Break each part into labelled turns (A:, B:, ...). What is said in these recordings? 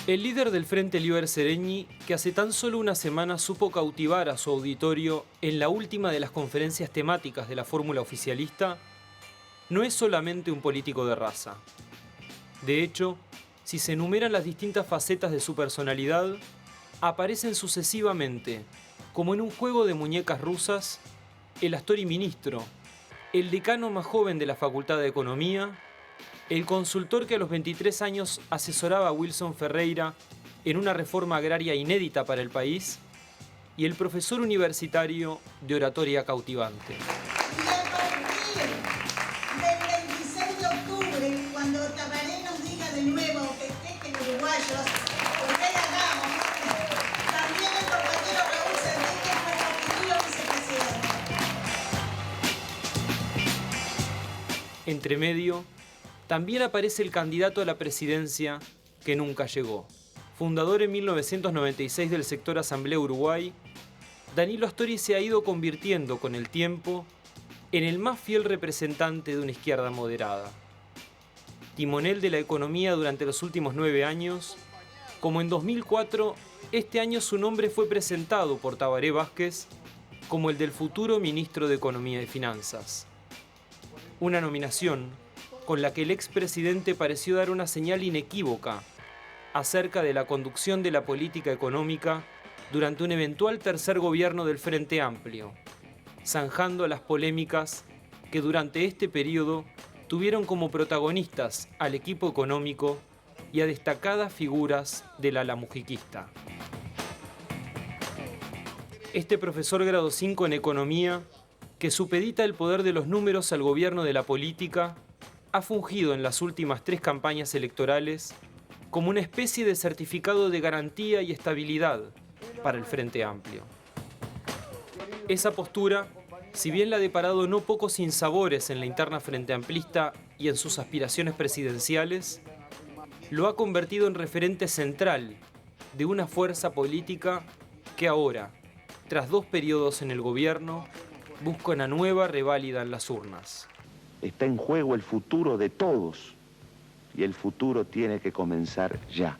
A: El líder del Frente Liber Seregni, que hace tan solo una semana supo cautivar a su auditorio en la última de las conferencias temáticas de la fórmula oficialista, no es solamente un político de raza. De hecho, si se enumeran las distintas facetas de su personalidad, aparecen sucesivamente, como en un juego de muñecas rusas, el Astori ministro, el decano más joven de la Facultad de Economía, el consultor que a los 23 años asesoraba a Wilson Ferreira en una reforma agraria inédita para el país, y el profesor universitario de oratoria cautivante.
B: Y a partir del 26 de octubre, cuando Tabaré nos diga de nuevo que festejen uruguayos, porque ahí hagamos, también el compañero Raúl Cervetti es nuestro futuro vicepresidente.
A: Entre medio, también aparece el candidato a la presidencia que nunca llegó. Fundador en 1996 del sector Asamblea Uruguay, Danilo Astori se ha ido convirtiendo con el tiempo en el más fiel representante de una izquierda moderada. Timonel de la economía durante los últimos 9 años, como en 2004, este año su nombre fue presentado por Tabaré Vázquez como el del futuro ministro de Economía y Finanzas. Una nominación con la que el expresidente pareció dar una señal inequívoca acerca de la conducción de la política económica durante un eventual tercer gobierno del Frente Amplio, zanjando las polémicas que durante este periodo tuvieron como protagonistas al equipo económico y a destacadas figuras del ala mujiquista. Este profesor grado 5 en economía, que supedita el poder de los números al gobierno de la política, ha fungido en las últimas 3 campañas electorales como una especie de certificado de garantía y estabilidad para el Frente Amplio. Esa postura, si bien le ha deparado no pocos sinsabores en la interna frente amplista y en sus aspiraciones presidenciales, lo ha convertido en referente central de una fuerza política que ahora, tras 2 periodos en el gobierno, busca una nueva reválida en las urnas.
C: Está en juego el futuro de todos y el futuro tiene que comenzar ya.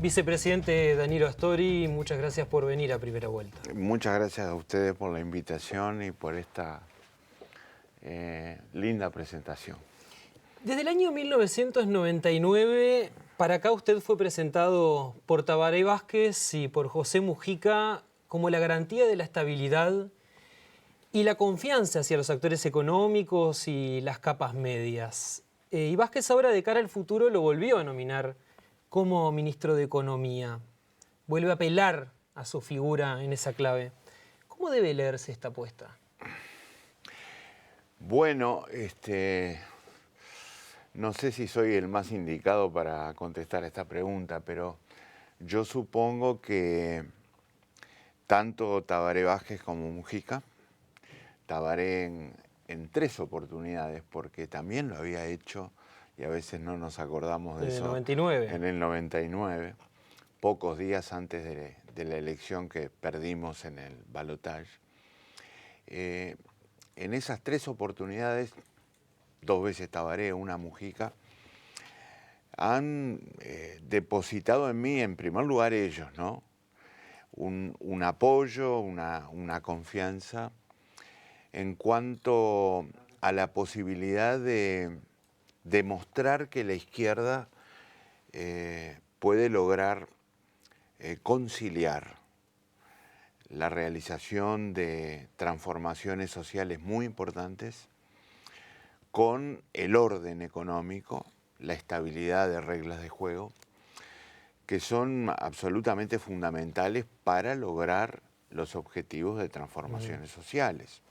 A: Vicepresidente Danilo Astori, muchas gracias por venir a Primera Vuelta.
D: Muchas gracias a ustedes por la invitación y por esta linda presentación.
A: Desde el año 1999 para acá usted fue presentado por Tabaré Vázquez y por José Mujica como la garantía de la estabilidad y la confianza hacia los actores económicos y las capas medias. Y Vázquez ahora, de cara al futuro, lo volvió a nominar como ministro de Economía. Vuelve a apelar a su figura en esa clave. ¿Cómo debe leerse esta apuesta?
D: Bueno, no sé si soy el más indicado para contestar esta pregunta, pero yo supongo que tanto Tabaré Vázquez como Mujica, Tabaré en 3 oportunidades, porque también lo había hecho, y a veces no nos acordamos de eso.
A: En el 99.
D: En el 99, pocos días antes de la elección que perdimos en el balotaje. En esas 3 oportunidades, 2 veces Tabaré, una Mujica, han depositado en mí, en primer lugar ellos, ¿no? Un apoyo, una confianza en cuanto a la posibilidad de demostrar que la izquierda puede lograr conciliar la realización de transformaciones sociales muy importantes con el orden económico, la estabilidad de reglas de juego, que son absolutamente fundamentales para lograr los objetivos de transformaciones sociales.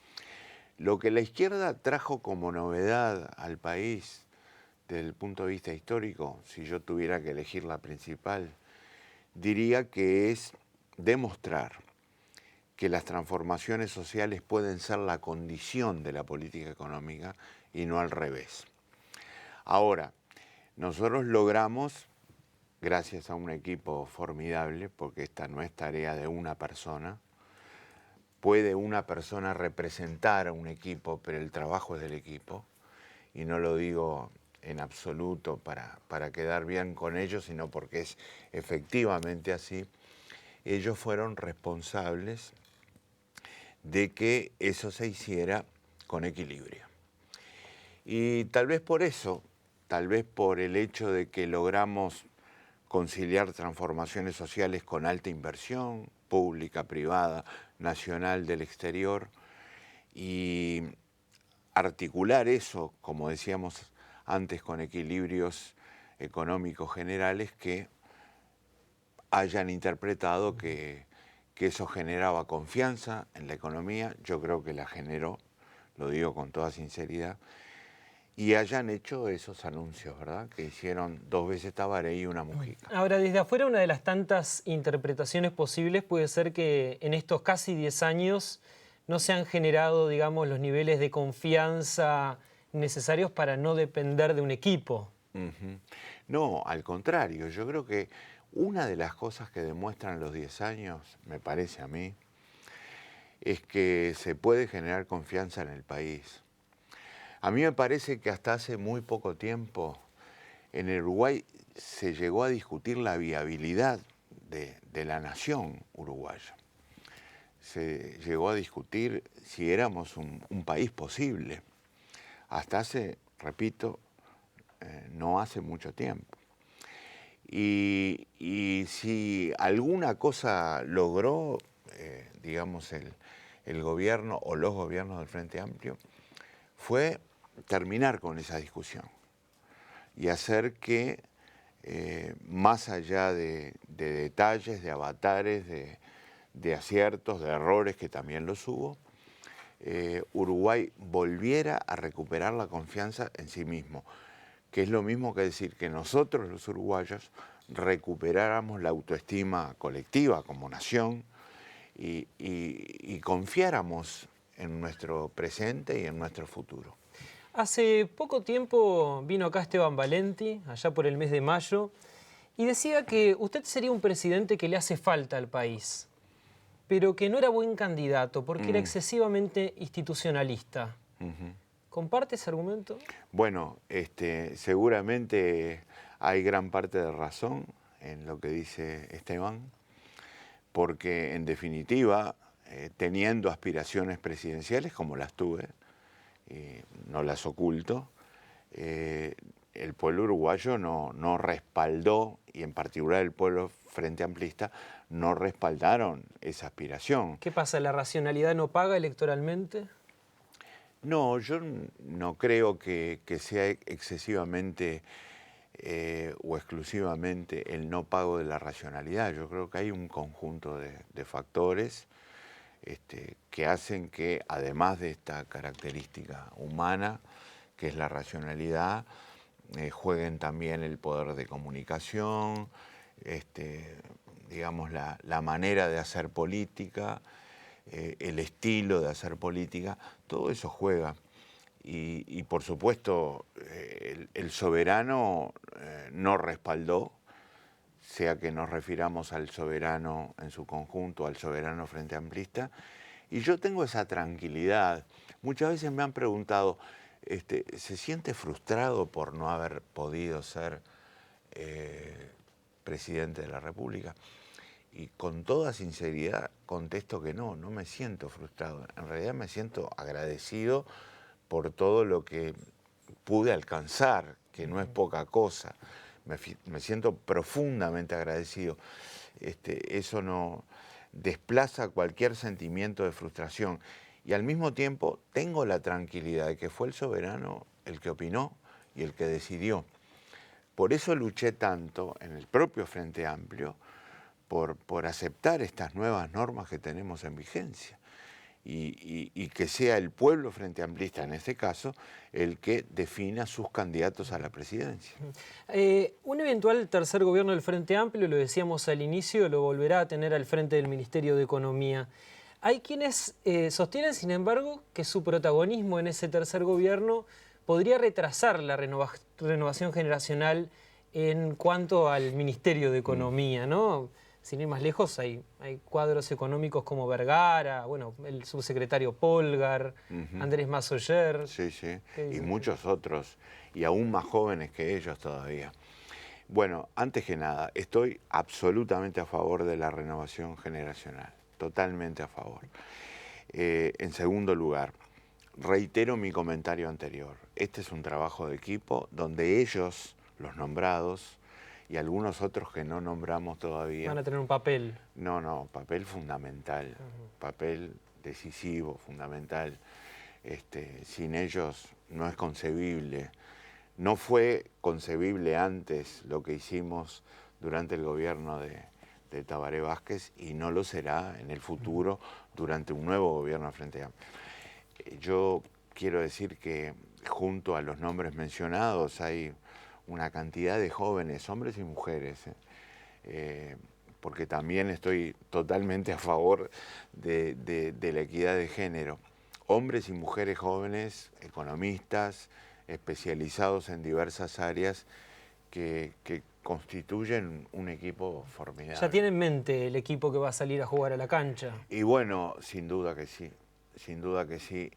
D: Lo que la izquierda trajo como novedad al país desde el punto de vista histórico, si yo tuviera que elegir la principal, diría que es demostrar que las transformaciones sociales pueden ser la condición de la política económica y no al revés. Ahora, nosotros logramos, gracias a un equipo formidable, porque esta no es tarea de una persona, puede una persona representar a un equipo, pero el trabajo es del equipo, y no lo digo en absoluto para quedar bien con ellos, sino porque es efectivamente así. Ellos fueron responsables de que eso se hiciera con equilibrio. Y tal vez por eso, tal vez por el hecho de que logramos conciliar transformaciones sociales con alta inversión, pública, privada, nacional, del exterior, y articular eso, como decíamos antes, con equilibrios económicos generales que hayan interpretado que eso generaba confianza en la economía, yo creo que la generó, lo digo con toda sinceridad, y hayan hecho esos anuncios, ¿verdad? Que hicieron 2 veces Tabaré y una Mujica.
A: Ahora, desde afuera, una de las tantas interpretaciones posibles puede ser que en estos casi 10 años no se han generado, digamos, los niveles de confianza necesarios para no depender de un equipo.
D: No, al contrario, yo creo que una de las cosas que demuestran los 10 años, me parece a mí, es que se puede generar confianza en el país. A mí me parece que hasta hace muy poco tiempo en el Uruguay se llegó a discutir la viabilidad de la nación uruguaya. Se llegó a discutir si éramos un país posible. Hasta hace, repito, no hace mucho tiempo. Y si alguna cosa logró, digamos, el gobierno o los gobiernos del Frente Amplio, fue terminar con esa discusión y hacer que, más allá de detalles, de avatares, de aciertos, de errores, que también los hubo, Uruguay volviera a recuperar la confianza en sí mismo, que es lo mismo que decir que nosotros los uruguayos recuperáramos la autoestima colectiva como nación y confiáramos en nuestro presente y en nuestro futuro.
A: Hace poco tiempo vino acá Esteban Valenti, allá por el mes de mayo, y decía que usted sería un presidente que le hace falta al país, pero que no era buen candidato porque era excesivamente institucionalista. ¿Comparte ese argumento?
D: Bueno, seguramente hay gran parte de razón en lo que dice Esteban, porque en definitiva, teniendo aspiraciones presidenciales como las tuve, no las oculto, el pueblo uruguayo no respaldó, y en particular el pueblo frente amplista, no respaldaron esa aspiración.
A: ¿Qué pasa? ¿La racionalidad no paga electoralmente?
D: No, yo no creo que sea excesivamente o exclusivamente el no pago de la racionalidad. Yo creo que hay un conjunto de factores que hacen que, además de esta característica humana, que es la racionalidad, jueguen también el poder de comunicación, digamos, la manera de hacer política, el estilo de hacer política, todo eso juega. Y por supuesto, el soberano no respaldó, sea que nos refiramos al soberano en su conjunto, al soberano frente amplista, y yo tengo esa tranquilidad. Muchas veces me han preguntado, ¿se siente frustrado por no haber podido ser presidente de la República? Y con toda sinceridad contesto que no me siento frustrado. En realidad me siento agradecido por todo lo que pude alcanzar, que no es poca cosa. Me siento profundamente agradecido. Eso no desplaza cualquier sentimiento de frustración. Y al mismo tiempo tengo la tranquilidad de que fue el soberano el que opinó y el que decidió. Por eso luché tanto en el propio Frente Amplio por aceptar estas nuevas normas que tenemos en vigencia. Y que sea el pueblo frente amplista, en este caso, el que defina sus candidatos a la presidencia.
E: Un eventual tercer gobierno del Frente Amplio, lo decíamos al inicio, lo volverá a tener al frente del Ministerio de Economía. Hay quienes sostienen, sin embargo, que su protagonismo en ese tercer gobierno podría retrasar la renovación generacional en cuanto al Ministerio de Economía, ¿no? Sin ir más lejos, hay cuadros económicos como Vergara, bueno, el subsecretario Polgar, Andrés Massoyer.
D: Sí, y muchos otros, y aún más jóvenes que ellos todavía. Bueno, antes que nada, estoy absolutamente a favor de la renovación generacional, totalmente a favor. En segundo lugar, reitero mi comentario anterior. Este es un trabajo de equipo donde ellos, los nombrados, y algunos otros que no nombramos todavía.
E: Van a tener un papel.
D: No, papel fundamental, papel decisivo, fundamental. Sin ellos no es concebible. No fue concebible antes lo que hicimos durante el gobierno de Tabaré Vázquez y no lo será en el futuro durante un nuevo gobierno Frente Amplio. Yo quiero decir que junto a los nombres mencionados hay una cantidad de jóvenes, hombres y mujeres, porque también estoy totalmente a favor de la equidad de género. Hombres y mujeres jóvenes, economistas, especializados en diversas áreas, que constituyen un equipo formidable.
E: ¿Ya tiene en mente el equipo que va a salir a jugar a la cancha?
D: Y bueno, sin duda que sí. Sin duda que sí,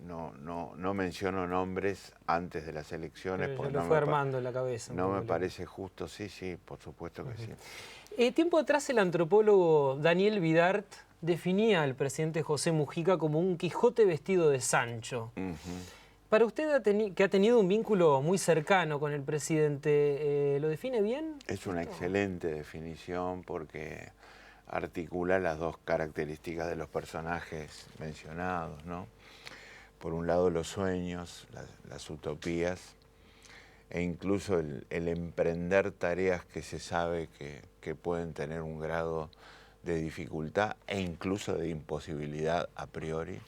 D: no menciono nombres antes de las elecciones.
E: Pero
D: porque
E: ya lo fue armando en la cabeza.
D: No me parece justo, sí, por supuesto que sí.
E: Tiempo atrás el antropólogo Daniel Vidart definía al presidente José Mujica como un Quijote vestido de Sancho. Para usted, que ha tenido un vínculo muy cercano con el presidente, ¿lo define bien?
D: Es una excelente definición porque articula las dos características de los personajes mencionados, ¿no? Por un lado los sueños, las utopías e incluso el emprender tareas que se sabe que pueden tener un grado de dificultad e incluso de imposibilidad a priori,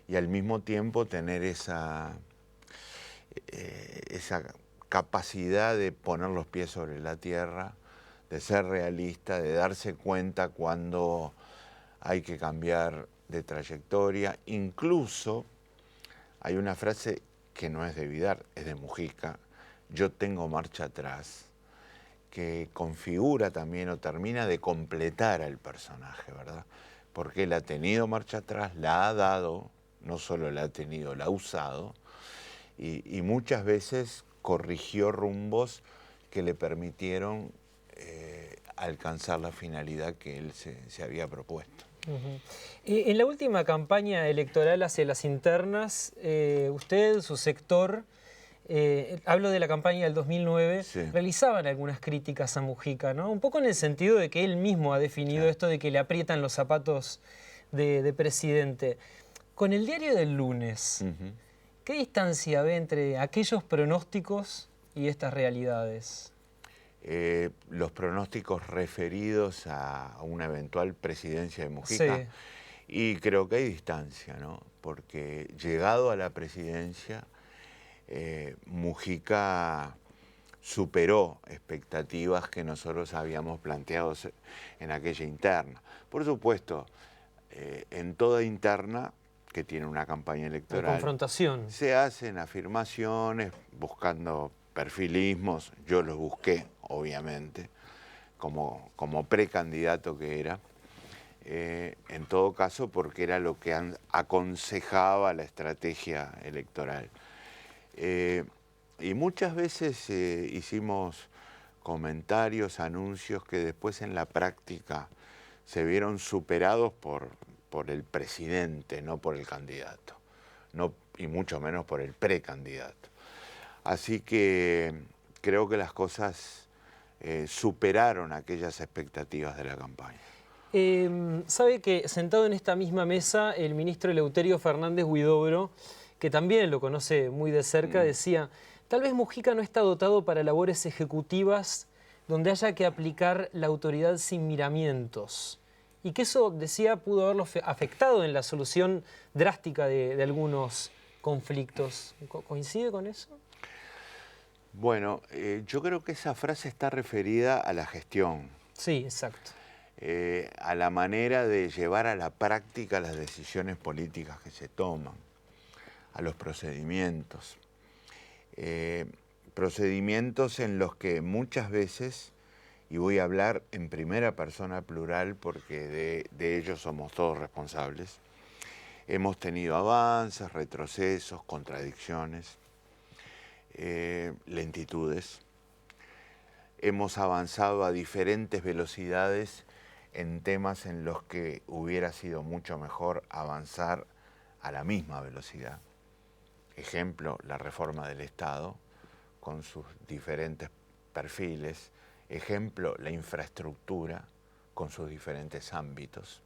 D: y al mismo tiempo tener esa capacidad de poner los pies sobre la tierra, de ser realista, de darse cuenta cuando hay que cambiar de trayectoria. Incluso hay una frase que no es de Vidart, es de Mujica: yo tengo marcha atrás, que configura también o termina de completar al personaje, ¿verdad? Porque él ha tenido marcha atrás, la ha dado, no solo la ha tenido, la ha usado, y muchas veces corrigió rumbos que le permitieron alcanzar la finalidad que él se había propuesto.
E: En la última campaña electoral hacia las internas, usted, su sector, hablo de la campaña del 2009,
D: sí,
E: realizaban algunas críticas a Mujica, ¿no? Un poco en el sentido de que él mismo ha definido esto de que le aprietan los zapatos de presidente. Con el diario del lunes, ¿qué distancia ve entre aquellos pronósticos y estas realidades?
D: Los pronósticos referidos a una eventual presidencia de Mujica.
E: Sí.
D: Y creo que hay distancia, ¿no? Porque llegado a la presidencia, Mujica superó expectativas que nosotros habíamos planteado en aquella interna. Por supuesto, en toda interna que tiene una campaña electoral,
E: La confrontación.
D: se hacen afirmaciones buscando perfilismos. Yo los busqué, obviamente, como precandidato que era. En todo caso, porque era lo que aconsejaba la estrategia electoral. Y muchas veces hicimos comentarios, anuncios que después en la práctica se vieron superados por el presidente, no por el candidato, no, y mucho menos por el precandidato. Así que creo que las cosas superaron aquellas expectativas de la campaña.
E: Sabe que sentado en esta misma mesa, el ministro Eleuterio Fernández Huidobro, que también lo conoce muy de cerca, decía: tal vez Mujica no está dotado para labores ejecutivas donde haya que aplicar la autoridad sin miramientos. Y que eso, decía, pudo haberlo afectado en la solución drástica de algunos conflictos. ¿Coincide con eso?
D: Bueno, yo creo que esa frase está referida a la gestión.
E: Sí, exacto.
D: A la manera de llevar a la práctica las decisiones políticas que se toman, a los procedimientos. Procedimientos en los que muchas veces, y voy a hablar en primera persona plural porque de ellos somos todos responsables, hemos tenido avances, retrocesos, contradicciones, lentitudes. Hemos avanzado a diferentes velocidades en temas en los que hubiera sido mucho mejor avanzar a la misma velocidad. Ejemplo, la reforma del Estado, con sus diferentes perfiles. Ejemplo, la infraestructura, con sus diferentes ámbitos.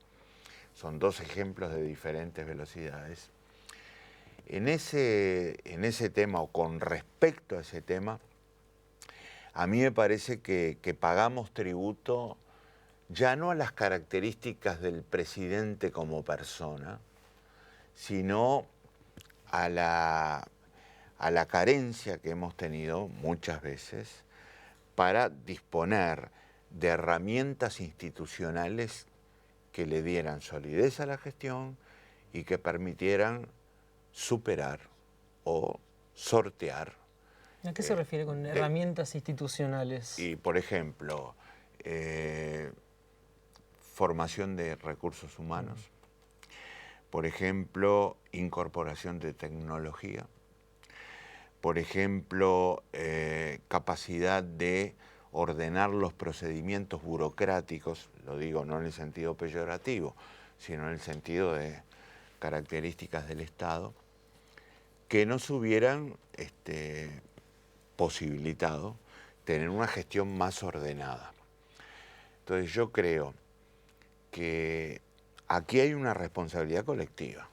D: Son dos ejemplos de diferentes velocidades. En ese tema, o con respecto a ese tema, a mí me parece que pagamos tributo ya no a las características del presidente como persona, sino a la carencia que hemos tenido muchas veces para disponer de herramientas institucionales que le dieran solidez a la gestión y que permitieran superar o sortear.
E: ¿A qué se refiere con herramientas institucionales?
D: Y, por ejemplo, formación de recursos humanos, por ejemplo, incorporación de tecnología, por ejemplo, capacidad de ordenar los procedimientos burocráticos, lo digo no en el sentido peyorativo, sino en el sentido de características del Estado, que nos hubieran posibilitado tener una gestión más ordenada. Entonces yo creo que aquí hay una responsabilidad colectiva,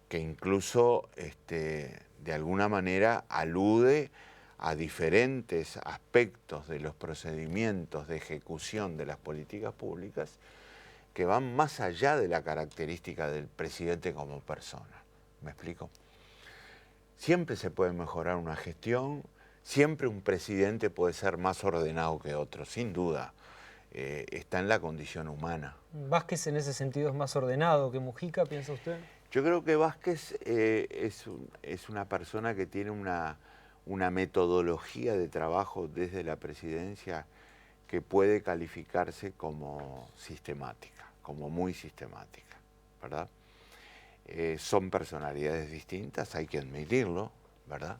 D: que incluso de alguna manera alude a diferentes aspectos de los procedimientos de ejecución de las políticas públicas que van más allá de la característica del presidente como persona. ¿Me explico? Siempre se puede mejorar una gestión, siempre un presidente puede ser más ordenado que otro, sin duda. Está en la condición humana.
E: ¿Vázquez en ese sentido es más ordenado que Mujica, piensa usted?
D: Yo creo que Vázquez es una persona que tiene una metodología de trabajo desde la presidencia que puede calificarse como sistemática, como muy sistemática, ¿verdad? Son personalidades distintas, hay que admitirlo, ¿verdad?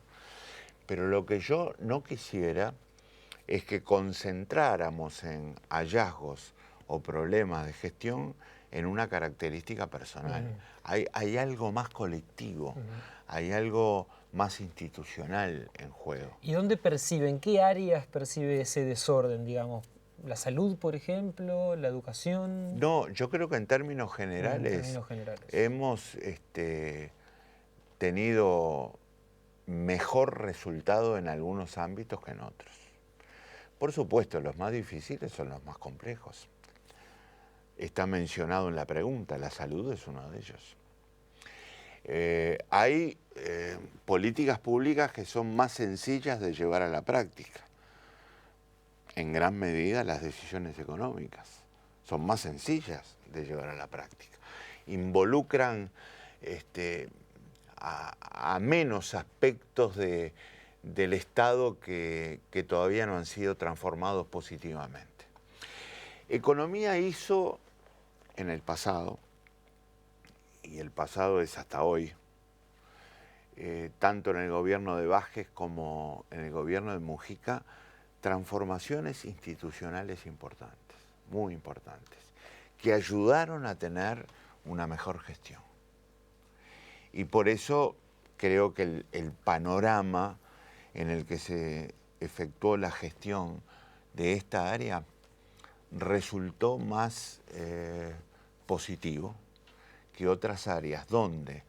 D: Pero lo que yo no quisiera es que concentráramos en hallazgos o problemas de gestión en una característica personal. Hay algo más colectivo, hay algo más institucional en juego.
E: ¿Y dónde percibe, en qué áreas percibe ese desorden, digamos? ¿La salud, por ejemplo? ¿La educación?
D: No, yo creo que en términos generales, hemos tenido mejor resultado en algunos ámbitos que en otros. Por supuesto, los más difíciles son los más complejos. Está mencionado en la pregunta, la salud es uno de ellos. Hay políticas públicas que son más sencillas de llevar a la práctica. En gran medida las decisiones económicas son más sencillas de llevar a la práctica. Involucran a menos aspectos del Estado que todavía no han sido transformados positivamente. Economía hizo en el pasado, y el pasado es hasta hoy, tanto en el gobierno de Vázquez como en el gobierno de Mujica, transformaciones institucionales importantes, muy importantes, que ayudaron a tener una mejor gestión. Y por eso creo que el panorama en el que se efectuó la gestión de esta área resultó más positivo que otras áreas donde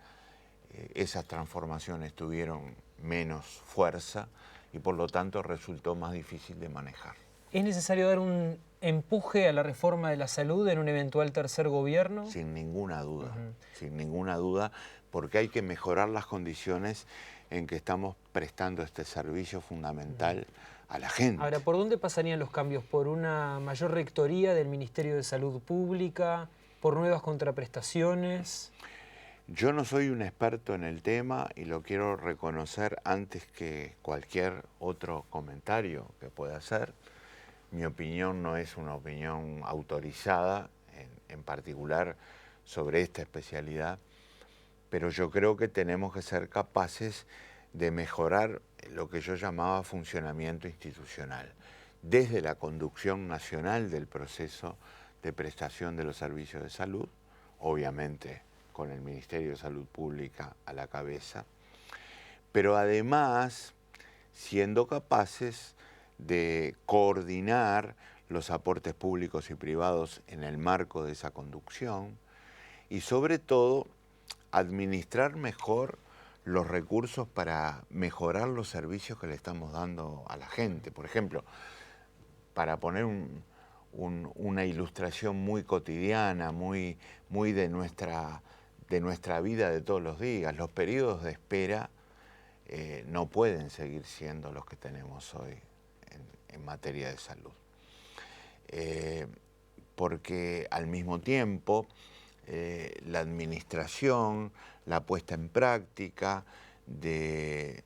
D: esas transformaciones tuvieron menos fuerza y por lo tanto resultó más difícil de manejar.
E: ¿Es necesario dar un empuje a la reforma de la salud en un eventual tercer gobierno?
D: Sin ninguna duda, sin ninguna duda, porque hay que mejorar las condiciones en que estamos prestando este servicio fundamental a la gente.
E: Ahora, ¿por dónde pasarían los cambios? ¿Por una mayor rectoría del Ministerio de Salud Pública? ¿Por nuevas contraprestaciones?
D: Yo no soy un experto en el tema y lo quiero reconocer antes que cualquier otro comentario que pueda hacer. Mi opinión no es una opinión autorizada, en particular sobre esta especialidad, pero yo creo que tenemos que ser capaces de mejorar lo que yo llamaba funcionamiento institucional, desde la conducción nacional del proceso de prestación de los servicios de salud, obviamente con el Ministerio de Salud Pública a la cabeza, pero además siendo capaces de coordinar los aportes públicos y privados en el marco de esa conducción y sobre todo administrar mejor los recursos para mejorar los servicios que le estamos dando a la gente. Por ejemplo, para poner una ilustración muy cotidiana, muy de nuestra vida de todos los días, los periodos de espera no pueden seguir siendo los que tenemos hoy en materia de salud. Porque al mismo tiempo la administración, la puesta en práctica de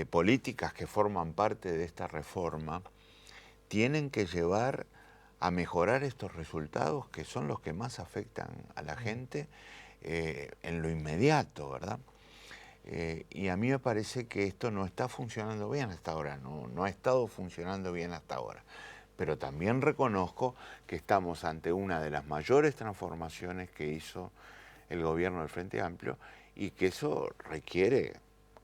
D: políticas que forman parte de esta reforma tienen que llevar a mejorar estos resultados que son los que más afectan a la gente en lo inmediato, ¿verdad? Y a mí me parece que esto no está funcionando bien hasta ahora, no ha estado funcionando bien hasta ahora. Pero también reconozco que estamos ante una de las mayores transformaciones que hizo el gobierno del Frente Amplio y que eso requiere,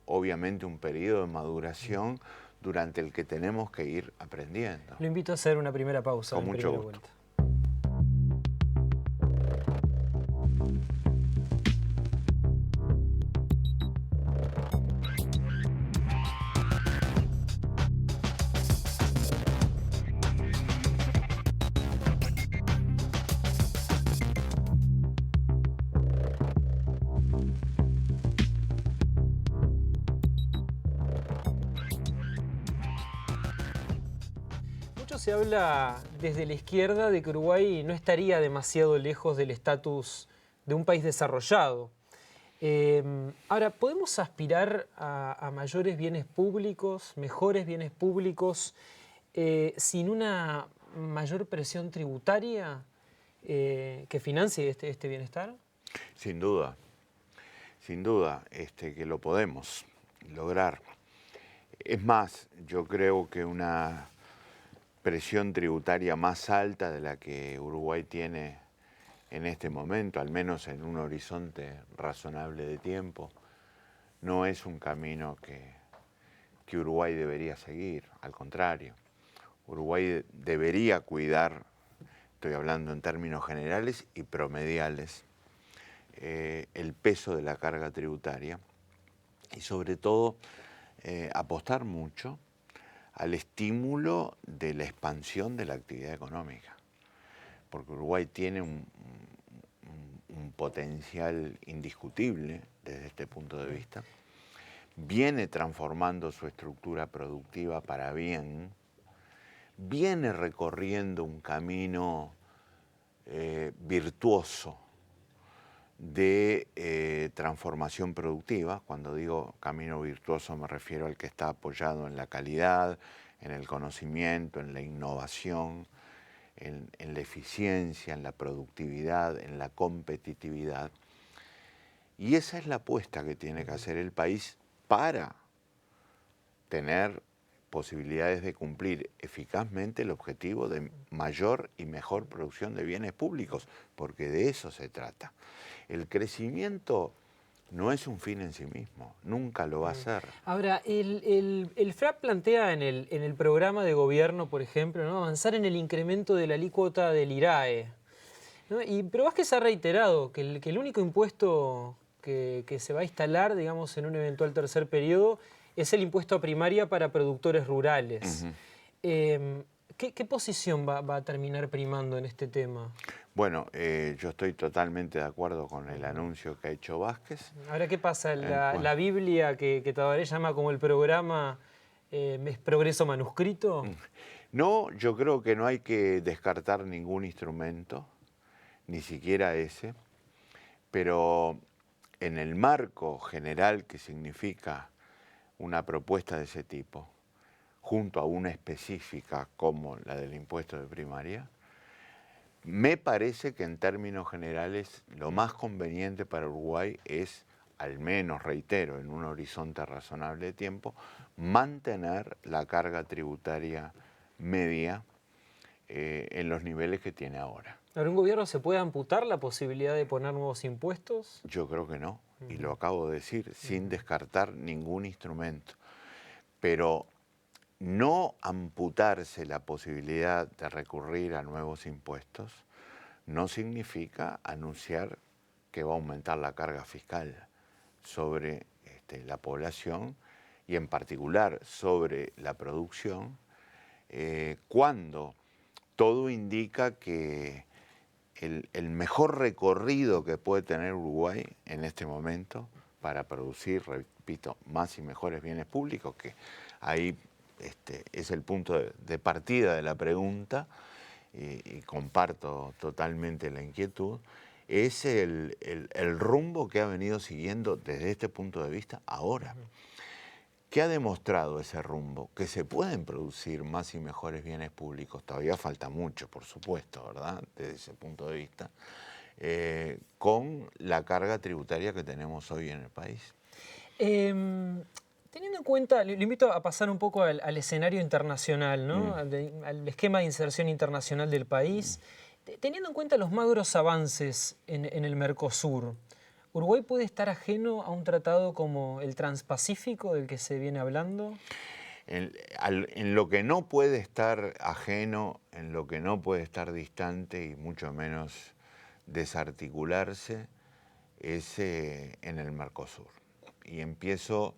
D: obviamente, un periodo de maduración durante el que tenemos que ir aprendiendo.
E: Lo invito a hacer una primera pausa.
D: Con mucho gusto.
E: Vuelta. Se habla desde la izquierda de que Uruguay no estaría demasiado lejos del estatus de un país desarrollado. Ahora, ¿podemos aspirar a mayores bienes públicos, mejores bienes públicos, sin una mayor presión tributaria que financie este bienestar?
D: Sin duda que lo podemos lograr. Es más, yo creo que una presión tributaria más alta de la que Uruguay tiene en este momento, al menos en un horizonte razonable de tiempo, no es un camino que Uruguay debería seguir. Al contrario, Uruguay debería cuidar, estoy hablando en términos generales y promediales, el peso de la carga tributaria y sobre todo apostar mucho al estímulo de la expansión de la actividad económica, porque Uruguay tiene un potencial indiscutible desde este punto de vista, viene transformando su estructura productiva para bien, viene recorriendo un camino virtuoso de transformación productiva. Cuando digo camino virtuoso me refiero al que está apoyado en la calidad, en el conocimiento, en la innovación, en la eficiencia, en la productividad, en la competitividad. Y esa es la apuesta que tiene que hacer el país para tener posibilidades de cumplir eficazmente el objetivo de mayor y mejor producción de bienes públicos, porque de eso se trata. El crecimiento no es un fin en sí mismo, nunca lo va a ser.
E: Ahora, el FRAP plantea en el programa de gobierno, por ejemplo, ¿no?, avanzar en el incremento de la alícuota del IRAE, ¿no? Pero Vázquez ha reiterado que el único impuesto que se va a instalar, digamos, en un eventual tercer periodo es el impuesto a primaria para productores rurales. ¿Qué posición va a terminar primando en este tema?
D: Bueno, yo estoy totalmente de acuerdo con el anuncio que ha hecho Vázquez.
E: Ahora, ¿qué pasa? La Biblia que Tabaré llama como el programa es progreso manuscrito.
D: No, yo creo que no hay que descartar ningún instrumento, ni siquiera ese, pero en el marco general que significa una propuesta de ese tipo, junto a una específica como la del impuesto de primaria, me parece que en términos generales lo más conveniente para Uruguay es, al menos, reitero, en un horizonte razonable de tiempo, mantener la carga tributaria media en los niveles que tiene ahora.
E: ¿Ahora un gobierno se puede amputar la posibilidad de poner nuevos impuestos?
D: Yo creo que no, y lo acabo de decir, sin descartar ningún instrumento. Pero no amputarse la posibilidad de recurrir a nuevos impuestos no significa anunciar que va a aumentar la carga fiscal sobre la población y en particular sobre la producción, cuando todo indica que el mejor recorrido que puede tener Uruguay en este momento para producir, repito, más y mejores bienes públicos, que ahí es el punto de partida de la pregunta, y comparto totalmente la inquietud, es el rumbo que ha venido siguiendo desde este punto de vista ahora. ¿Qué ha demostrado ese rumbo? Que se pueden producir más y mejores bienes públicos. Todavía falta mucho, por supuesto, ¿verdad?, desde ese punto de vista, con la carga tributaria que tenemos hoy en el país.
E: Teniendo en cuenta, le invito a pasar un poco al escenario internacional, ¿no?, al esquema de inserción internacional del país. Teniendo en cuenta los magros avances en el Mercosur, ¿Uruguay puede estar ajeno a un tratado como el Transpacífico del que se viene hablando?
D: En lo que no puede estar ajeno, en lo que no puede estar distante y mucho menos desarticularse, es en el Mercosur. Y empiezo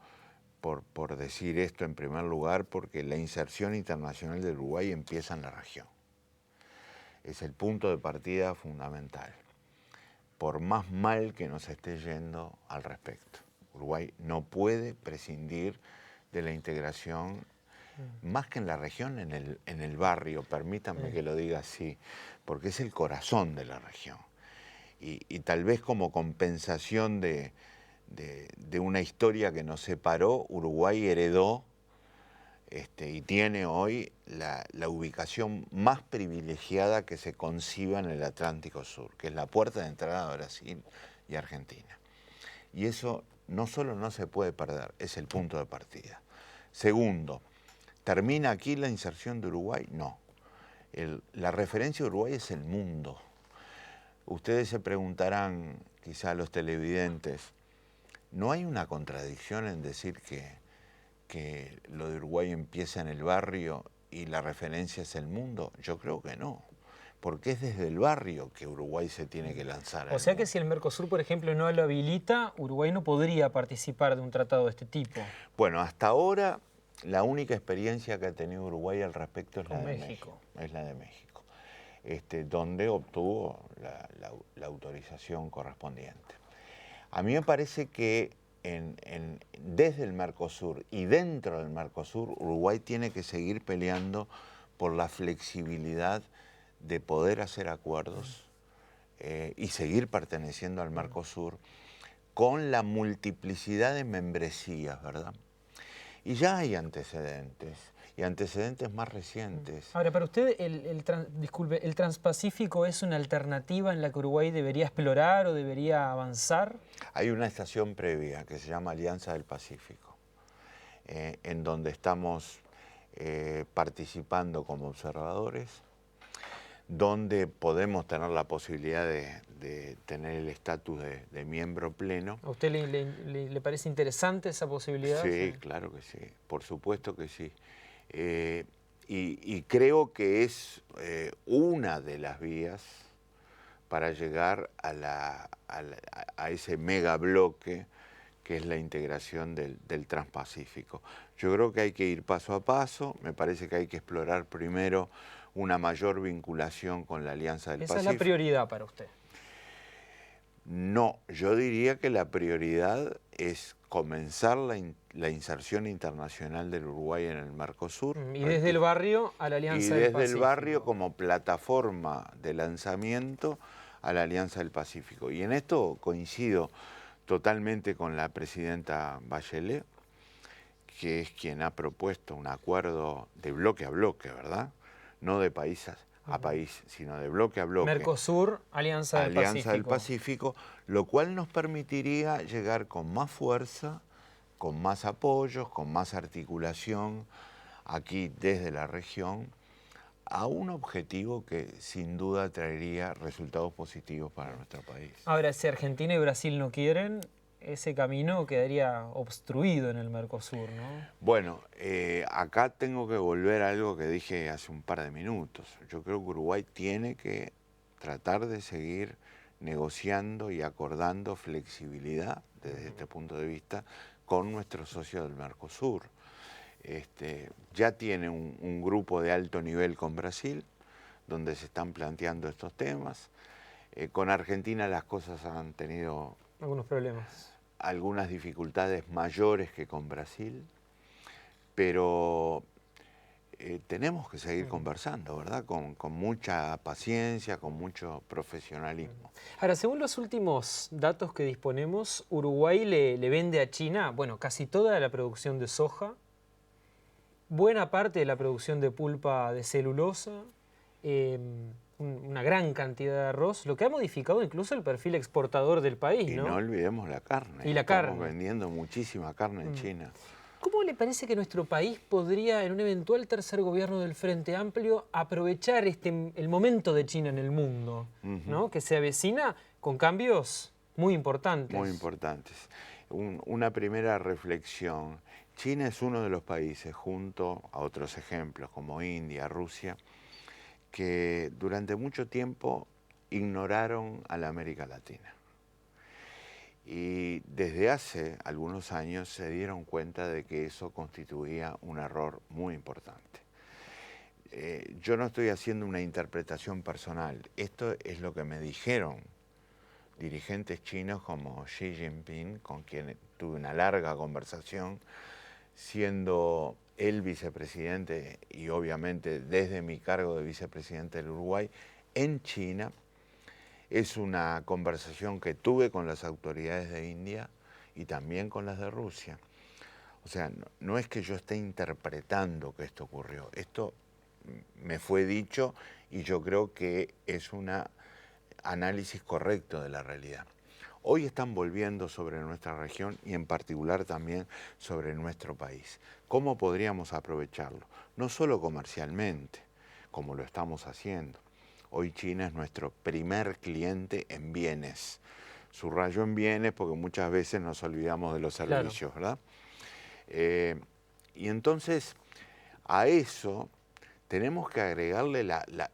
D: por decir esto en primer lugar porque la inserción internacional del Uruguay empieza en la región. Es el punto de partida fundamental, por más mal que nos esté yendo al respecto. Uruguay no puede prescindir de la integración, más que en la región, en el barrio, permítanme que lo diga así, porque es el corazón de la región. Y tal vez como compensación de una historia que nos separó, Uruguay heredó y tiene hoy la ubicación más privilegiada que se conciba en el Atlántico Sur, que es la puerta de entrada a Brasil y Argentina. Y eso no solo no se puede perder, es el punto de partida. Segundo, ¿termina aquí la inserción de Uruguay? No. La referencia de Uruguay es el mundo. Ustedes se preguntarán, quizá los televidentes, ¿no hay una contradicción en decir que lo de Uruguay empieza en el barrio y la referencia es el mundo? Yo creo que no, porque es desde el barrio que Uruguay se tiene que lanzar.
E: O sea que si el Mercosur, por ejemplo, no lo habilita, Uruguay no podría participar de un tratado de este tipo.
D: Bueno, hasta ahora la única experiencia que ha tenido Uruguay al respecto es la de México. Es la de México, donde obtuvo la autorización correspondiente. A mí me parece que desde el Mercosur y dentro del Mercosur, Uruguay tiene que seguir peleando por la flexibilidad de poder hacer acuerdos y seguir perteneciendo al Mercosur con la multiplicidad de membresías, ¿verdad? Y ya hay antecedentes, y antecedentes más recientes.
E: Ahora, para usted, disculpe, ¿el Transpacífico es una alternativa en la que Uruguay debería explorar o debería avanzar?
D: Hay una estación previa que se llama Alianza del Pacífico, en donde estamos participando como observadores, donde podemos tener la posibilidad de tener el estatus de miembro pleno.
E: ¿A usted le parece interesante esa posibilidad?
D: Sí, claro que sí, por supuesto que sí. Y creo que es una de las vías para llegar a ese megabloque que es la integración del Transpacífico. Yo creo que hay que ir paso a paso, me parece que hay que explorar primero una mayor vinculación con la Alianza del Pacífico.
E: ¿Esa es la prioridad para usted?
D: No, yo diría que la prioridad es comenzar la inserción internacional del Uruguay en el Mercosur.
E: Y desde el barrio a la Alianza del Pacífico.
D: Y desde el barrio como plataforma de lanzamiento a la Alianza del Pacífico. Y en esto coincido totalmente con la presidenta Bachelet, que es quien ha propuesto un acuerdo de bloque a bloque, ¿verdad? No de país a país, sino de bloque a bloque.
E: Mercosur, Alianza
D: del Pacífico, lo cual nos permitiría llegar con más fuerza, con más apoyos, con más articulación aquí desde la región, a un objetivo que sin duda traería resultados positivos para nuestro país.
E: Ahora, si Argentina y Brasil no quieren, ese camino quedaría obstruido en el Mercosur, ¿no?
D: Bueno, acá tengo que volver a algo que dije hace un par de minutos. Yo creo que Uruguay tiene que tratar de seguir negociando y acordando flexibilidad desde este punto de vista con nuestros socios del Mercosur. Ya tiene un grupo de alto nivel con Brasil, donde se están planteando estos temas. Con Argentina las cosas han tenido
E: algunos problemas,
D: algunas dificultades mayores que con Brasil, pero tenemos que seguir conversando, ¿verdad? Con mucha paciencia, con mucho profesionalismo.
E: Ahora, según los últimos datos que disponemos, Uruguay le vende a China, bueno, casi toda la producción de soja, buena parte de la producción de pulpa de celulosa, una gran cantidad de arroz, lo que ha modificado incluso el perfil exportador del país, ¿no?
D: Y no olvidemos la carne.
E: Y la carne.
D: Estamos vendiendo muchísima carne en China.
E: ¿Cómo le parece que nuestro país podría, en un eventual tercer gobierno del Frente Amplio, aprovechar el momento de China en el mundo, ¿no? Que se avecina con cambios muy importantes?
D: Muy importantes. Una primera reflexión. China es uno de los países, junto a otros ejemplos como India, Rusia, que durante mucho tiempo ignoraron a la América Latina. Y desde hace algunos años se dieron cuenta de que eso constituía un error muy importante. Yo no estoy haciendo una interpretación personal, esto es lo que me dijeron dirigentes chinos como Xi Jinping, con quien tuve una larga conversación, siendo el vicepresidente y obviamente desde mi cargo de vicepresidente del Uruguay en China. Es una conversación que tuve con las autoridades de India y también con las de Rusia. O sea, no es que yo esté interpretando que esto ocurrió. Esto me fue dicho y yo creo que es un análisis correcto de la realidad. Hoy están volviendo sobre nuestra región y en particular también sobre nuestro país. ¿Cómo podríamos aprovecharlo? No solo comercialmente, como lo estamos haciendo. Hoy China es nuestro primer cliente en bienes. Subrayo en bienes porque muchas veces nos olvidamos de los servicios,
E: claro,
D: ¿verdad? Y entonces a eso tenemos que agregarle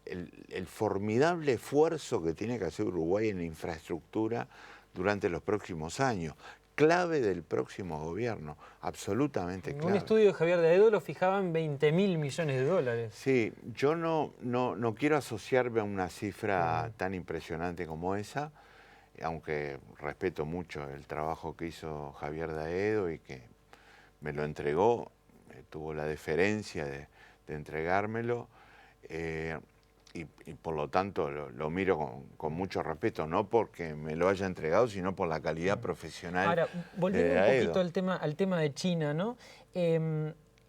D: el formidable esfuerzo que tiene que hacer Uruguay en infraestructura durante los próximos años. Clave del próximo gobierno, absolutamente clave.
E: Un estudio de Javier de Aedo lo fijaba en 20.000 millones de dólares.
D: Sí, yo no quiero asociarme a una cifra tan impresionante como esa, aunque respeto mucho el trabajo que hizo Javier de Aedo y que me lo entregó, tuvo la deferencia de entregármelo. Y por lo tanto lo miro con mucho respeto, no porque me lo haya entregado, sino por la calidad profesional.
E: Ahora, volviendo un poquito al tema de China, ¿no?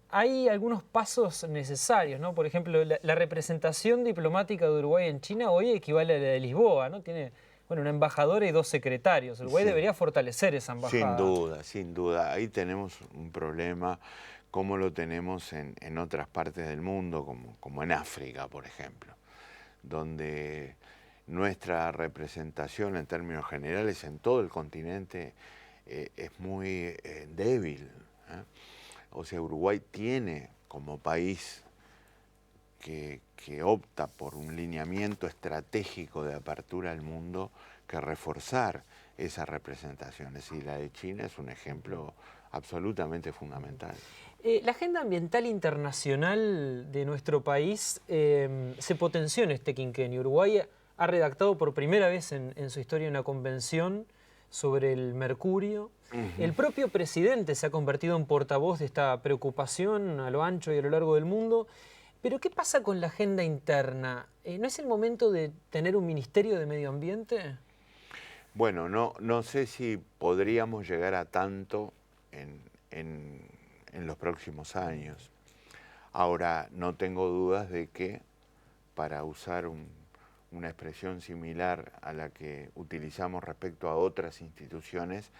E: Hay algunos pasos necesarios, ¿no? Por ejemplo, la representación diplomática de Uruguay en China hoy equivale a la de Lisboa, ¿no? Tiene, bueno, una embajadora y 2 secretarios. Uruguay debería fortalecer esa embajada.
D: Sin duda. Ahí tenemos un problema como lo tenemos en otras partes del mundo, como en África, por ejemplo, donde nuestra representación en términos generales en todo el continente es muy débil, ¿eh? O sea, Uruguay tiene como país que opta por un lineamiento estratégico de apertura al mundo que reforzar esas representaciones. Y la de China es un ejemplo absolutamente fundamental.
E: La agenda ambiental internacional de nuestro país se potenció en este quinquenio. Uruguay ha redactado por primera vez en su historia una convención sobre el mercurio. El propio presidente se ha convertido en portavoz de esta preocupación a lo ancho y a lo largo del mundo. Pero ¿qué pasa con la agenda interna? ¿No es el momento de tener un Ministerio de Medio Ambiente?
D: Bueno, no sé si podríamos llegar a tanto en los próximos años. Ahora, no tengo dudas de que, para usar una expresión similar a la que utilizamos respecto a otras instituciones,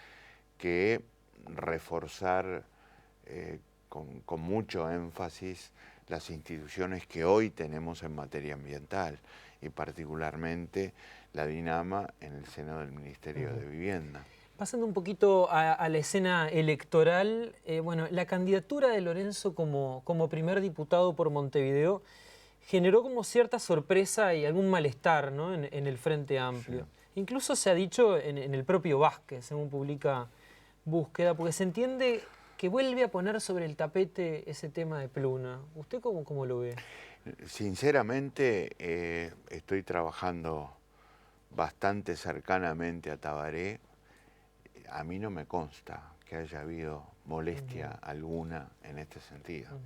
D: que reforzar con mucho énfasis las instituciones que hoy tenemos en materia ambiental, y particularmente la DINAMA en el seno del Ministerio de Vivienda.
E: Pasando un poquito a la escena electoral, bueno, la candidatura de Lorenzo como primer diputado por Montevideo generó como cierta sorpresa y algún malestar, ¿no?, en el Frente Amplio. Sí. Incluso se ha dicho en el propio Vázquez, según publica Búsqueda, porque se entiende que vuelve a poner sobre el tapete ese tema de Pluna. ¿Usted cómo lo ve?
D: Sinceramente, estoy trabajando bastante cercanamente a Tabaré. A mí no me consta que haya habido molestia alguna en este sentido.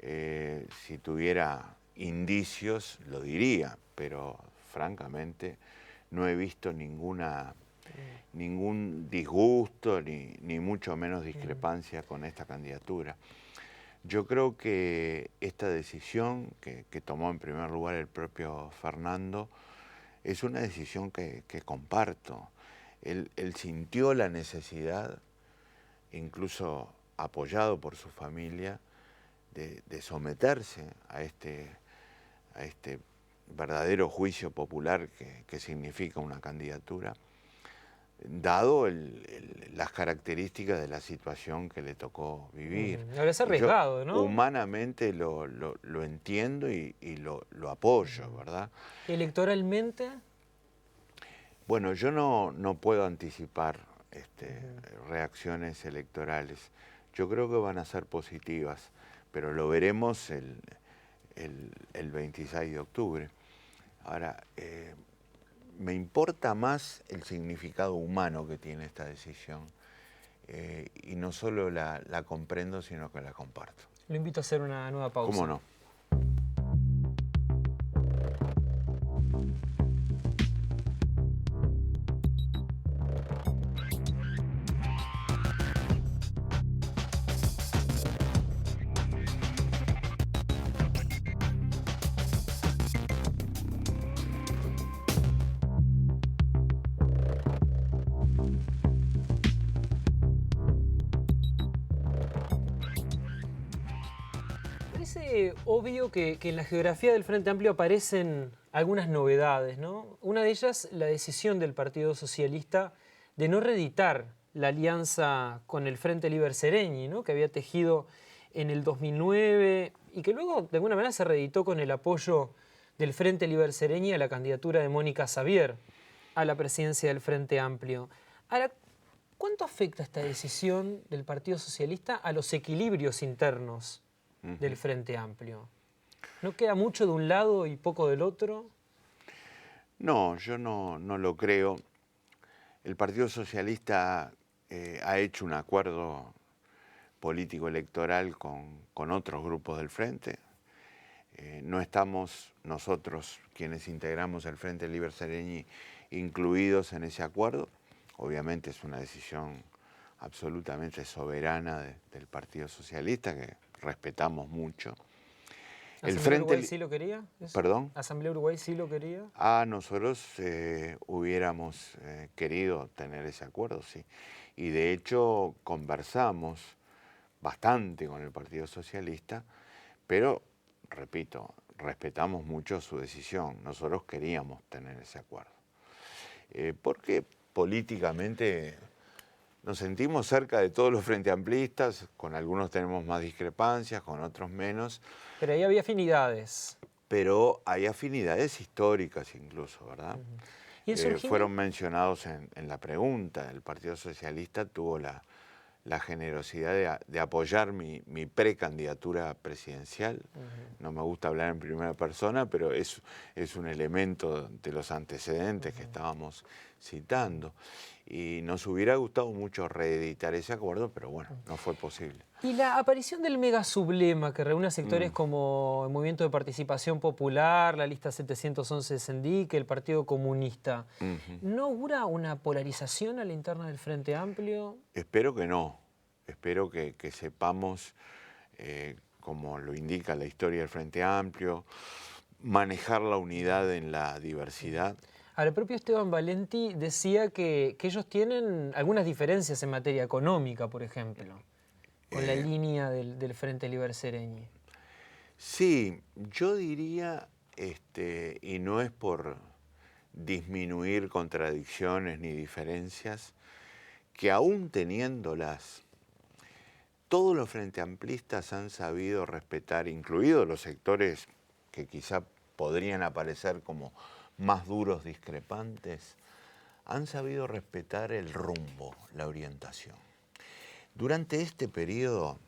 D: Si tuviera indicios, lo diría, pero francamente no he visto ningún disgusto ni mucho menos discrepancia con esta candidatura. Yo creo que esta decisión que tomó en primer lugar el propio Fernando es una decisión que comparto. Él sintió la necesidad, incluso apoyado por su familia, de someterse a este verdadero juicio popular que significa una candidatura, dado las características de la situación que le tocó vivir.
E: Ahora es arriesgado, ¿no?
D: Humanamente lo entiendo y lo apoyo, ¿verdad?
E: ¿Electoralmente?
D: Bueno, yo no puedo anticipar reacciones electorales. Yo creo que van a ser positivas, pero lo veremos el 26 de octubre. Ahora, me importa más el significado humano que tiene esta decisión, y no solo la comprendo, sino que la comparto.
E: Lo invito a hacer una nueva pausa.
D: ¿Cómo no?
E: Parece obvio que en la geografía del Frente Amplio aparecen algunas novedades, ¿no? Una de ellas, la decisión del Partido Socialista de no reeditar la alianza con el Frente Liber Seregni, ¿no?, que había tejido en el 2009 y que luego de alguna manera se reeditó con el apoyo del Frente Liber Seregni a la candidatura de Mónica Xavier a la presidencia del Frente Amplio. Ahora, ¿cuánto afecta esta decisión del Partido Socialista a los equilibrios internos del Frente Amplio? ¿No queda mucho de un lado y poco del otro?
D: No, yo no lo creo. El Partido Socialista ha hecho un acuerdo político electoral con otros grupos del Frente. No estamos nosotros, quienes integramos el Frente Liber Seregni, incluidos en ese acuerdo. Obviamente es una decisión absolutamente soberana del Partido Socialista, que respetamos mucho.
E: ¿Asamblea Uruguay sí lo quería?
D: ¿Perdón?
E: ¿Asamblea Uruguay sí lo quería?
D: Nosotros hubiéramos querido tener ese acuerdo, sí. Y de hecho conversamos bastante con el Partido Socialista, pero, repito, respetamos mucho su decisión. Nosotros queríamos tener ese acuerdo. Porque políticamente nos sentimos cerca de todos los frente amplistas, con algunos tenemos más discrepancias, con otros menos.
E: Pero ahí había afinidades.
D: Pero hay afinidades históricas incluso, ¿verdad?
E: ¿Y el surgimiento?
D: Fueron mencionados en la pregunta. El Partido Socialista tuvo la generosidad de apoyar mi precandidatura presidencial. No me gusta hablar en primera persona, pero es un elemento de los antecedentes que estábamos citando. Y nos hubiera gustado mucho reeditar ese acuerdo, pero bueno, no fue posible.
E: Y la aparición del megasublema que reúne a sectores como el Movimiento de Participación Popular, la lista 711 de Sendic, el Partido Comunista, ¿no augura una polarización a la interna del Frente Amplio?
D: Espero que no. Espero que sepamos, como lo indica la historia del Frente Amplio, manejar la unidad en la diversidad.
E: Ahora, el propio Esteban Valenti decía que ellos tienen algunas diferencias en materia económica, por ejemplo, con la línea del Frente Liber Seregni.
D: Sí, yo diría, y no es por disminuir contradicciones ni diferencias, que aún teniéndolas, todos los frente amplistas han sabido respetar, incluidos los sectores que quizá podrían aparecer como más duros discrepantes, han sabido respetar el rumbo, la orientación. Durante este periodo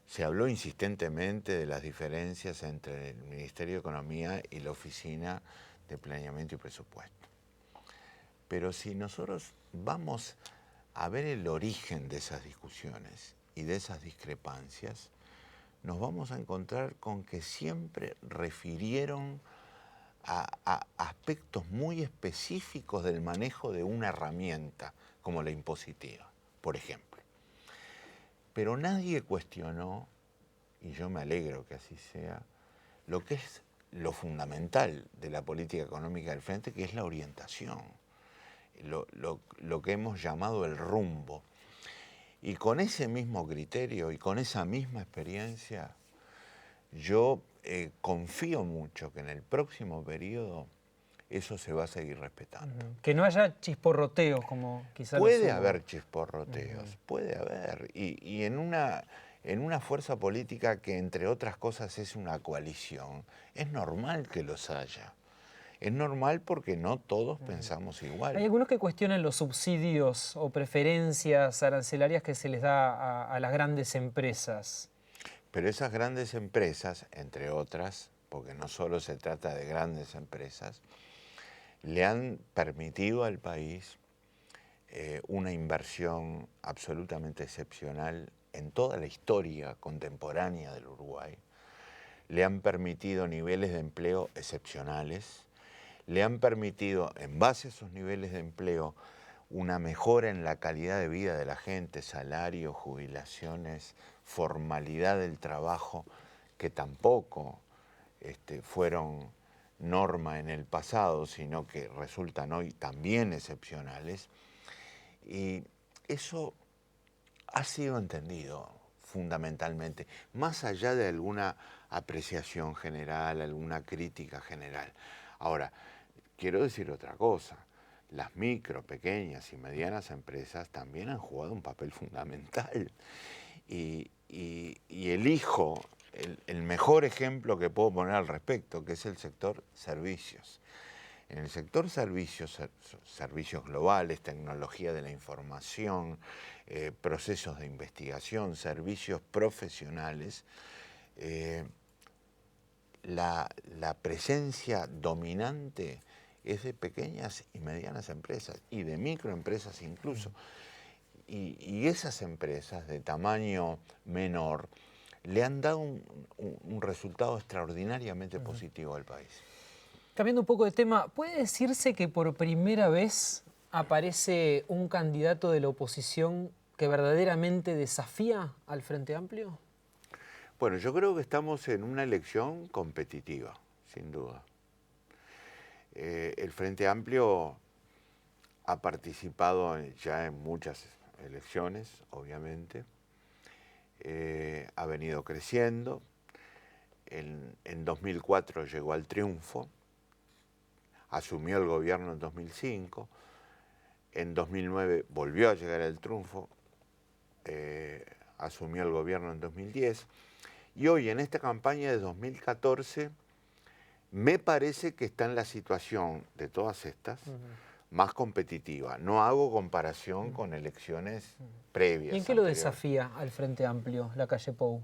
D: se habló insistentemente de las diferencias entre el Ministerio de Economía y la Oficina de Planeamiento y Presupuesto. Pero si nosotros vamos a ver el origen de esas discusiones y de esas discrepancias, nos vamos a encontrar con que siempre refirieron a aspectos muy específicos del manejo de una herramienta como la impositiva, por ejemplo. Pero nadie cuestionó, y yo me alegro que así sea, lo que es lo fundamental de la política económica del Frente, que es la orientación, lo que hemos llamado el rumbo. Y con ese mismo criterio y con esa misma experiencia, yo confío mucho que en el próximo periodo eso se va a seguir respetando.
E: Que no haya chisporroteos como quizás
D: puede haber chisporroteos, puede haber. Y en una fuerza política que, entre otras cosas, es una coalición, es normal que los haya. Es normal porque no todos pensamos igual.
E: Hay algunos que cuestionan los subsidios o preferencias arancelarias que se les da a las grandes empresas.
D: Pero esas grandes empresas, entre otras, porque no solo se trata de grandes empresas, le han permitido al país una inversión absolutamente excepcional en toda la historia contemporánea del Uruguay. Le han permitido niveles de empleo excepcionales, le han permitido, en base a esos niveles de empleo, una mejora en la calidad de vida de la gente, salarios, jubilaciones, formalidad del trabajo, que tampoco fueron norma en el pasado, sino que resultan hoy también excepcionales. Y eso ha sido entendido fundamentalmente, más allá de alguna apreciación general, alguna crítica general. Ahora, quiero decir otra cosa. Las micro, pequeñas y medianas empresas también han jugado un papel fundamental. Y elijo el mejor ejemplo que puedo poner al respecto, que es el sector servicios. En el sector servicios, servicios globales, tecnología de la información, procesos de investigación, servicios profesionales, la presencia dominante es de pequeñas y medianas empresas y de microempresas incluso. Y esas empresas de tamaño menor le han dado un resultado extraordinariamente positivo al país.
E: Cambiando un poco de tema, ¿puede decirse que por primera vez aparece un candidato de la oposición que verdaderamente desafía al Frente Amplio?
D: Bueno, yo creo que estamos en una elección competitiva, sin duda. El Frente Amplio ha participado ya en muchas elecciones, obviamente. ha venido creciendo. En 2004 llegó al triunfo, asumió el gobierno en 2005, en 2009 volvió a llegar al triunfo, asumió el gobierno en 2010, y hoy en esta campaña de 2014 me parece que está en la situación de todas estas más competitiva. No hago comparación con elecciones previas.
E: ¿Y en qué lo
D: anteriores.
E: desafía al Frente Amplio, la calle Pou?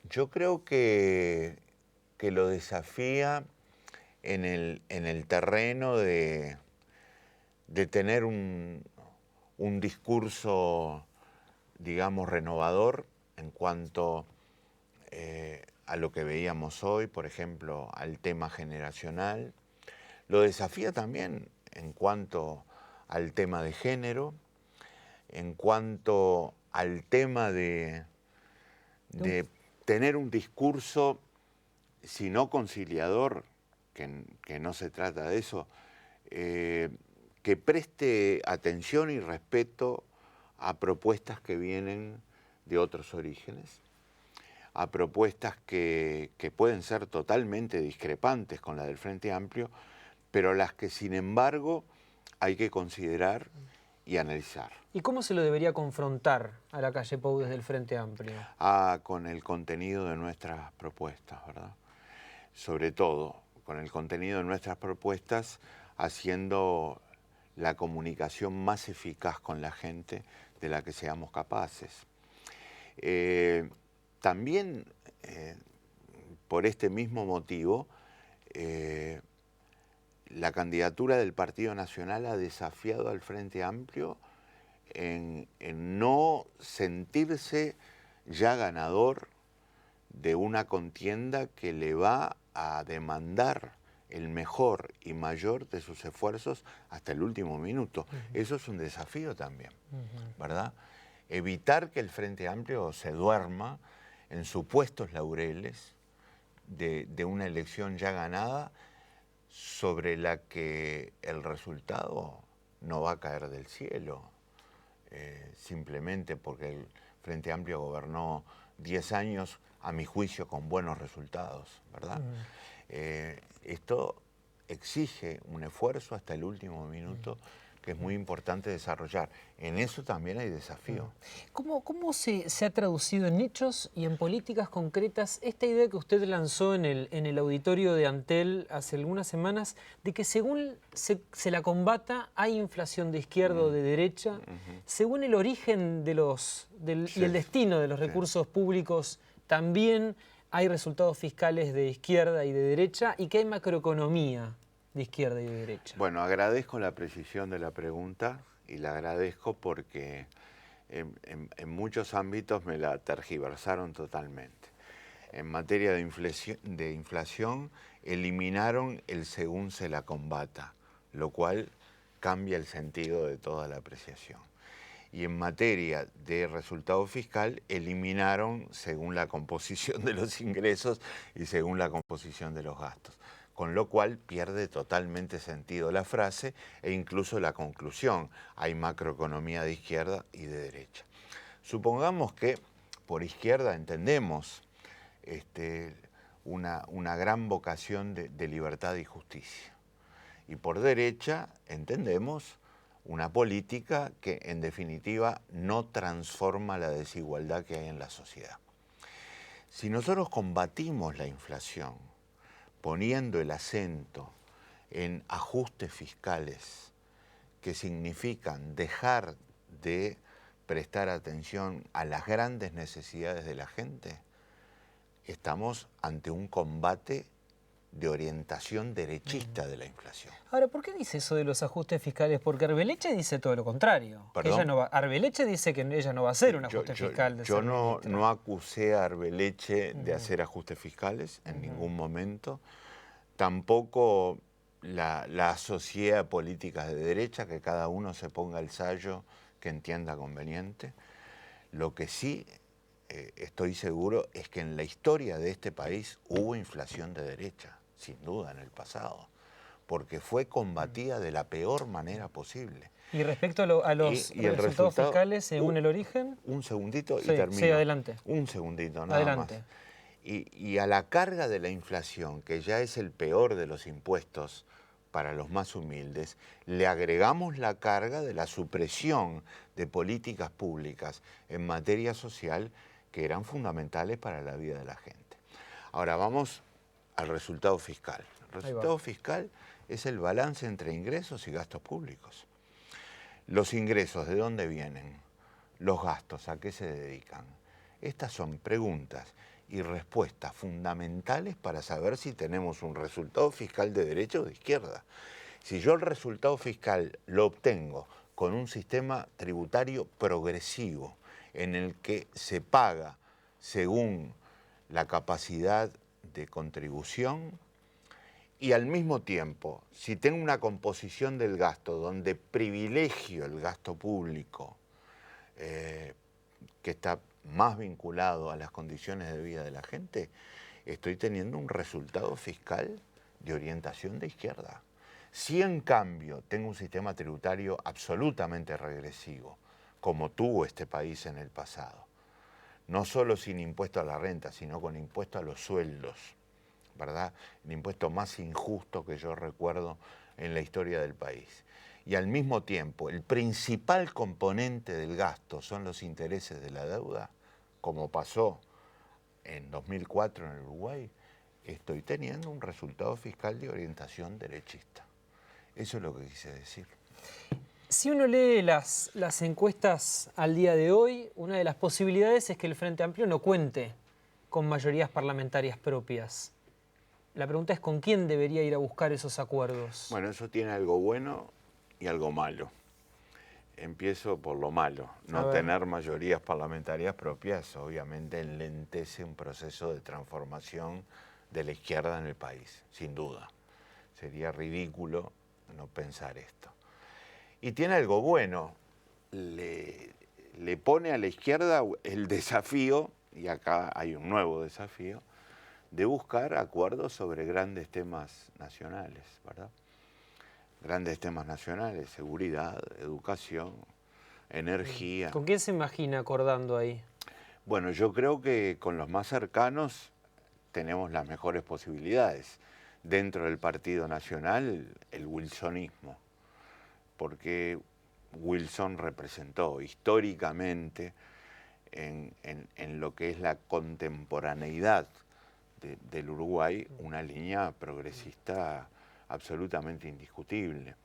D: Yo creo que lo desafía en el terreno de tener un discurso, digamos, renovador en cuanto a lo que veíamos hoy, por ejemplo, al tema generacional. Lo desafía también en cuanto al tema de género, en cuanto al tema de tener un discurso, si no conciliador, que no se trata de eso, que preste atención y respeto a propuestas que vienen de otros orígenes, a propuestas que pueden ser totalmente discrepantes con la del Frente Amplio, pero las que sin embargo hay que considerar y analizar.
E: ¿Y cómo se lo debería confrontar a la calle Pou desde el Frente Amplio?
D: Con el contenido de nuestras propuestas, ¿verdad? Sobre todo, con el contenido de nuestras propuestas, haciendo la comunicación más eficaz con la gente de la que seamos capaces. También, por este mismo motivo, la candidatura del Partido Nacional ha desafiado al Frente Amplio en no sentirse ya ganador de una contienda que le va a demandar el mejor y mayor de sus esfuerzos hasta el último minuto. Eso es un desafío también, ¿verdad? Evitar que el Frente Amplio se duerma en supuestos laureles de una elección ya ganada, sobre la que el resultado no va a caer del cielo, simplemente porque el Frente Amplio gobernó 10 años, a mi juicio, con buenos resultados, ¿verdad? Esto exige un esfuerzo hasta el último minuto que es muy importante desarrollar. En eso también hay desafío.
E: ¿Cómo se ha traducido en hechos y en políticas concretas esta idea que usted lanzó en el auditorio de Antel hace algunas semanas, de que según se la combata hay inflación de izquierda o de derecha, según el origen de y el destino de los recursos públicos también hay resultados fiscales de izquierda y de derecha, y que hay macroeconomía de izquierda y de derecha?
D: Bueno, agradezco la precisión de la pregunta y la agradezco porque en muchos ámbitos me la tergiversaron totalmente. En materia de inflación eliminaron el según se la combata, lo cual cambia el sentido de toda la apreciación. Y en materia de resultado fiscal eliminaron según la composición de los ingresos y según la composición de los gastos, con lo cual pierde totalmente sentido la frase e incluso la conclusión. Hay macroeconomía de izquierda y de derecha. Supongamos que por izquierda entendemos una gran vocación de libertad y justicia. Y por derecha entendemos una política que en definitiva no transforma la desigualdad que hay en la sociedad. Si nosotros combatimos la inflación poniendo el acento en ajustes fiscales que significan dejar de prestar atención a las grandes necesidades de la gente, estamos ante un combate de orientación derechista de la inflación.
E: Ahora, ¿por qué dice eso de los ajustes fiscales? Porque Arbeleche dice todo lo contrario.
D: ¿Perdón?
E: Arbeleche dice que ella no va a hacer un ajuste fiscal.
D: Yo no acusé a Arbeleche de hacer ajustes fiscales en ningún momento. Tampoco la asocié a políticas de derecha, que cada uno se ponga el sayo que entienda conveniente. Lo que sí estoy seguro es que en la historia de este país hubo inflación de derecha, sin duda, en el pasado, porque fue combatida de la peor manera posible.
E: Y respecto a los
D: Y el
E: resultados
D: resultado,
E: fiscales, según el origen...
D: Un segundito y
E: Sí,
D: termino.
E: sí, adelante.
D: Un segundito, nada
E: Adelante.
D: más. Y a la carga de la inflación, que ya es el peor de los impuestos para los más humildes, le agregamos la carga de la supresión de políticas públicas en materia social que eran fundamentales para la vida de la gente. Ahora vamos al resultado fiscal. El resultado fiscal es el balance entre ingresos y gastos públicos. Los ingresos, ¿de dónde vienen? Los gastos, ¿a qué se dedican? Estas son preguntas y respuestas fundamentales para saber si tenemos un resultado fiscal de derecha o de izquierda. Si yo el resultado fiscal lo obtengo con un sistema tributario progresivo en el que se paga según la capacidad de contribución, y al mismo tiempo, si tengo una composición del gasto donde privilegio el gasto público, que está más vinculado a las condiciones de vida de la gente, estoy teniendo un resultado fiscal de orientación de izquierda. Si en cambio tengo un sistema tributario absolutamente regresivo, como tuvo este país en el pasado, no solo sin impuesto a la renta, sino con impuesto a los sueldos, ¿verdad? El impuesto más injusto que yo recuerdo en la historia del país. Y al mismo tiempo, el principal componente del gasto son los intereses de la deuda, como pasó en 2004 en el Uruguay, estoy teniendo un resultado fiscal de orientación derechista. Eso es lo que quise decir.
E: Si uno lee las encuestas al día de hoy, una de las posibilidades es que el Frente Amplio no cuente con mayorías parlamentarias propias. La pregunta es ¿con quién debería ir a buscar esos acuerdos?
D: Bueno, eso tiene algo bueno y algo malo. Empiezo por lo malo. No tener mayorías parlamentarias propias obviamente enlentece un proceso de transformación de la izquierda en el país, sin duda. Sería ridículo no pensar esto. Y tiene algo bueno. Le pone a la izquierda el desafío, y acá hay un nuevo desafío, de buscar acuerdos sobre grandes temas nacionales, ¿verdad? Grandes temas nacionales, seguridad, educación, energía.
E: ¿Con quién se imagina acordando ahí?
D: Bueno, yo creo que con los más cercanos tenemos las mejores posibilidades. Dentro del Partido Nacional, el wilsonismo, porque Wilson representó históricamente en lo que es la contemporaneidad del Uruguay una línea progresista absolutamente indiscutible.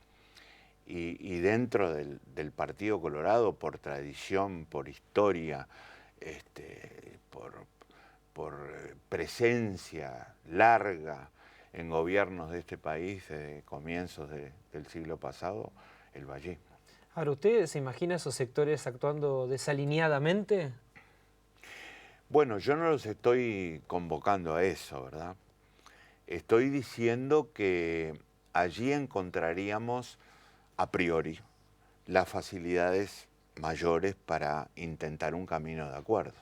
D: Y dentro del Partido Colorado, por tradición, por historia, por presencia larga en gobiernos de este país de comienzos del siglo pasado, el vallismo.
E: Ahora, ¿usted se imagina esos sectores actuando desalineadamente?
D: Bueno, yo no los estoy convocando a eso, ¿verdad? Estoy diciendo que allí encontraríamos a priori las facilidades mayores para intentar un camino de acuerdo.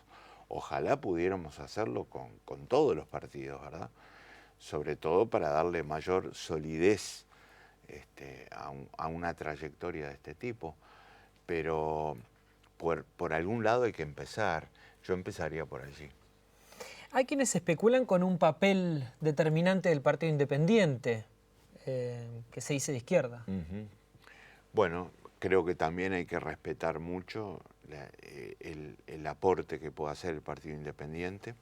D: Ojalá pudiéramos hacerlo con todos los partidos, ¿verdad? Sobre todo para darle mayor solidez a una trayectoria de este tipo. Pero por algún lado hay que empezar. Yo empezaría por allí.
E: Hay quienes especulan con un papel determinante del Partido Independiente, que se dice de izquierda.
D: Bueno, creo que también hay que respetar mucho el aporte que pueda hacer el Partido Independiente.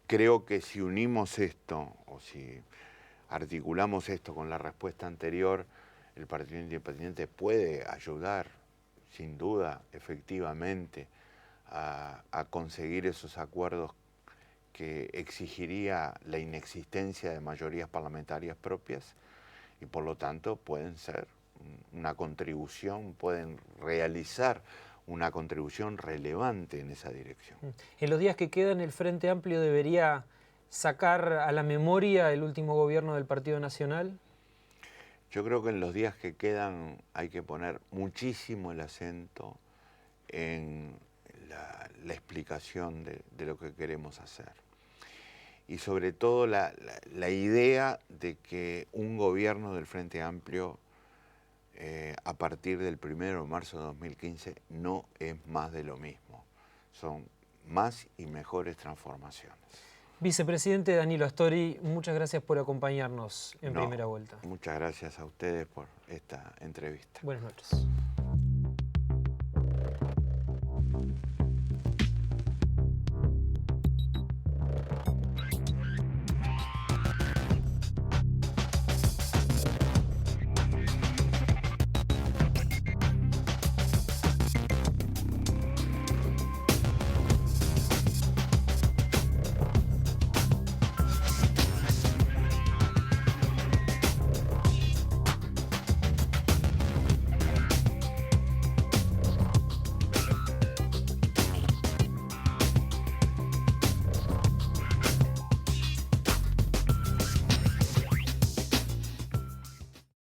D: Creo que si unimos esto, o si articulamos esto con la respuesta anterior, el Partido Independiente puede ayudar, sin duda, efectivamente, a conseguir esos acuerdos que exigiría la inexistencia de mayorías parlamentarias propias y por lo tanto pueden ser una contribución, pueden realizar una contribución relevante en esa dirección.
E: En los días que quedan, el Frente Amplio debería sacar a la memoria el último gobierno del Partido Nacional.
D: Yo creo que en los días que quedan hay que poner muchísimo el acento en la explicación de lo que queremos hacer. Y sobre todo la idea de que un gobierno del Frente Amplio a partir del 1 de marzo de 2015 no es más de lo mismo. Son más y mejores transformaciones.
E: Vicepresidente Danilo Astori, muchas gracias por acompañarnos en Primera Vuelta.
D: Muchas gracias a ustedes por esta entrevista.
E: Buenas noches.